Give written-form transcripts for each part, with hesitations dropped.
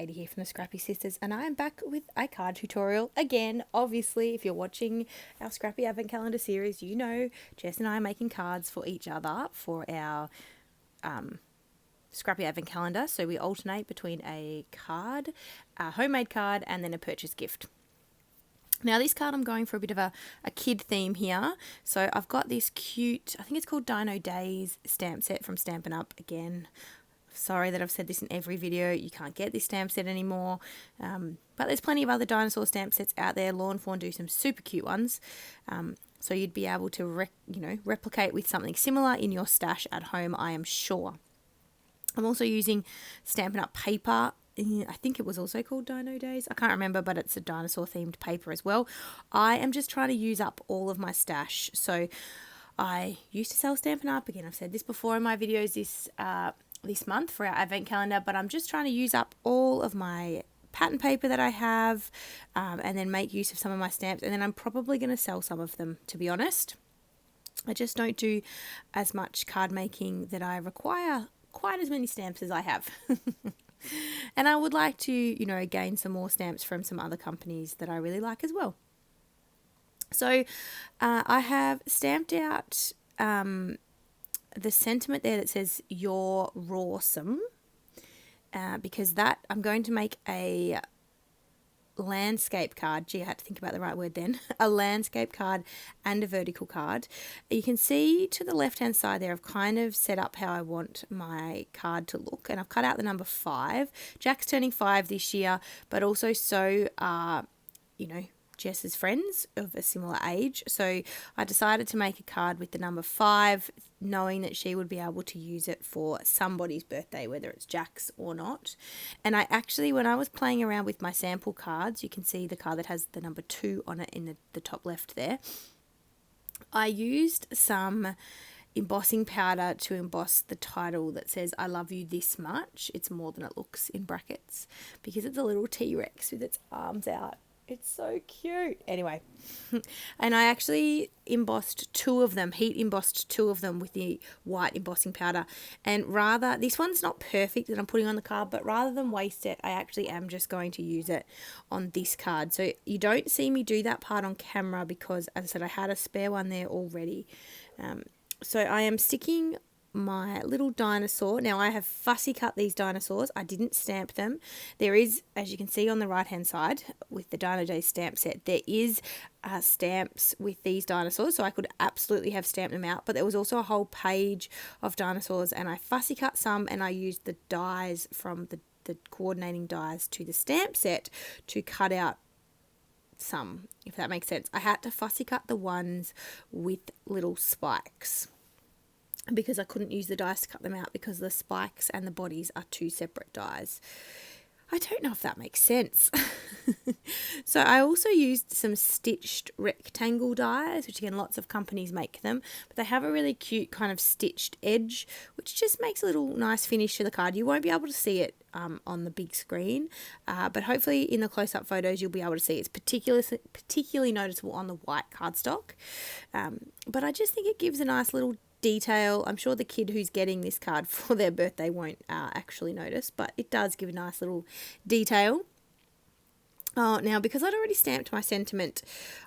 Katie here from the Scrappy Sisters, and I am back with a card tutorial again. Obviously, if you're watching our Scrappy Advent calendar series, you know Jess and I are making cards for each other for our Scrappy Advent calendar. So we alternate between a card, a homemade card, and then a purchase gift. Now this card I'm going for a bit of a kid theme here. So I've got this cute, I think it's called Dino Days stamp set from Stampin' Up! Again, sorry that I've said this in every video. You can't get this stamp set anymore. But there's plenty of other dinosaur stamp sets out there. Lawn Fawn do some super cute ones. So you'd be able to replicate with something similar in your stash at home, I am sure. I'm also using Stampin' Up! Paper. I think it was also called Dino Days. I can't remember, but it's a dinosaur themed paper as well. I am just trying to use up all of my stash. So I used to sell Stampin' Up! Again, I've said this before in my videos this month for our advent calendar, but I'm just trying to use up all of my pattern paper that I have and then make use of some of my stamps, and then I'm probably going to sell some of them, to be honest. I just don't do as much card making that I require quite as many stamps as I have. And I would like to, gain some more stamps from some other companies that I really like as well. So I have stamped out the sentiment there that says "You're rawsome," because that I'm going to make a landscape card. Gee, I had to think about the right word then. A landscape card and a vertical card. You can see to the left hand side there I've kind of set up how I want my card to look, and I've cut out the number 5. Jack's turning 5 this year, but also so are Jess's friends of a similar age. So I decided to make a card with the number 5, knowing that she would be able to use it for somebody's birthday, whether it's Jack's or not. And I actually, when I was playing around with my sample cards, you can see the card that has the number 2 on it in the top left there. I used some embossing powder to emboss the title that says "I love you this much. It's more than it looks," in brackets, because it's a little T-Rex with its arms out. It's so cute. Anyway, and I actually embossed 2 of them, heat embossed 2 of them with the white embossing powder. And this one's not perfect that I'm putting on the card, but rather than waste it, I actually am just going to use it on this card. So you don't see me do that part on camera because, as I said, I had a spare one there already. So I am sticking my little dinosaur. Now I have fussy cut these dinosaurs. I didn't stamp them. There is, as you can see on the right hand side with the Dino Days stamp set, there is stamps with these dinosaurs, so I could absolutely have stamped them out, but there was also a whole page of dinosaurs, and I fussy cut some, and I used the dies from the coordinating dies to the stamp set to cut out some, if that makes sense. I had to fussy cut the ones with little spikes, because I couldn't use the dies to cut them out because the spikes and the bodies are 2 separate dies. I don't know if that makes sense. So I also used some stitched rectangle dies, which again, lots of companies make them, but they have a really cute kind of stitched edge, which just makes a little nice finish to the card. You won't be able to see it on the big screen, but hopefully in the close-up photos you'll be able to see it's particularly noticeable on the white cardstock. But I just think it gives a nice little detail. I'm sure the kid who's getting this card for their birthday won't actually notice, but it does give a nice little detail. Now, because I'd already stamped my sentiment,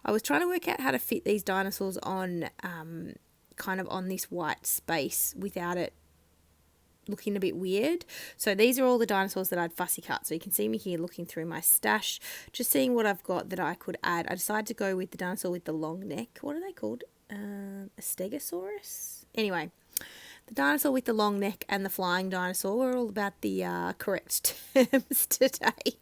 I was trying to work out how to fit these dinosaurs on kind of on this white space without it looking a bit weird. So these are all the dinosaurs that I'd fussy cut. So you can see me here looking through my stash, just seeing what I've got that I could add. I decided to go with the dinosaur with the long neck. What are they called? A stegosaurus? Anyway, the dinosaur with the long neck and the flying dinosaur. We're all about the correct terms today.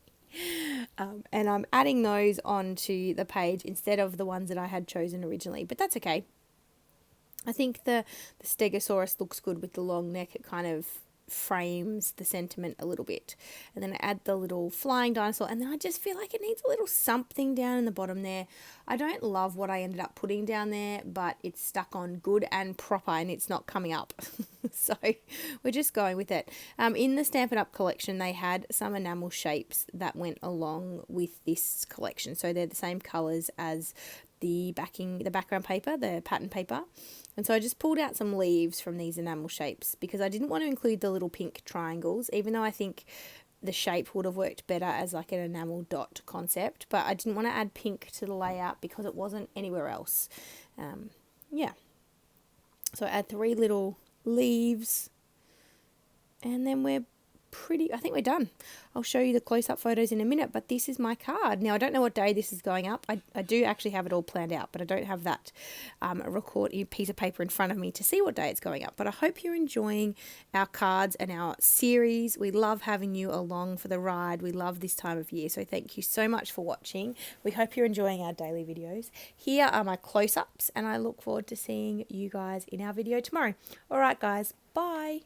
And I'm adding those onto the page instead of the ones that I had chosen originally, but that's okay. I think the stegosaurus looks good with the long neck. It kind of frames the sentiment a little bit. And then I add the little flying dinosaur, and then I just feel like it needs a little something down in the bottom there. I don't love what I ended up putting down there, but it's stuck on good and proper and it's not coming up. So we're just going with it. In the Stampin' Up! Collection, they had some enamel shapes that went along with this collection. So they're the same colours as the background paper, the pattern paper. And so I just pulled out some leaves from these enamel shapes because I didn't want to include the little pink triangles, even though I think the shape would have worked better as like an enamel dot concept, but I didn't want to add pink to the layout because it wasn't anywhere else. Yeah. So add 3 little leaves, and then I think we're done. I'll show you the close-up photos in a minute, but this is my card. Now, I don't know what day this is going up. I do actually have it all planned out, but I don't have that recorded piece of paper in front of me to see what day it's going up. But I hope you're enjoying our cards and our series. We love having you along for the ride. We love this time of year, so thank you so much for watching. We hope you're enjoying our daily videos. Here are my close-ups, and I look forward to seeing you guys in our video tomorrow. All right, guys, bye.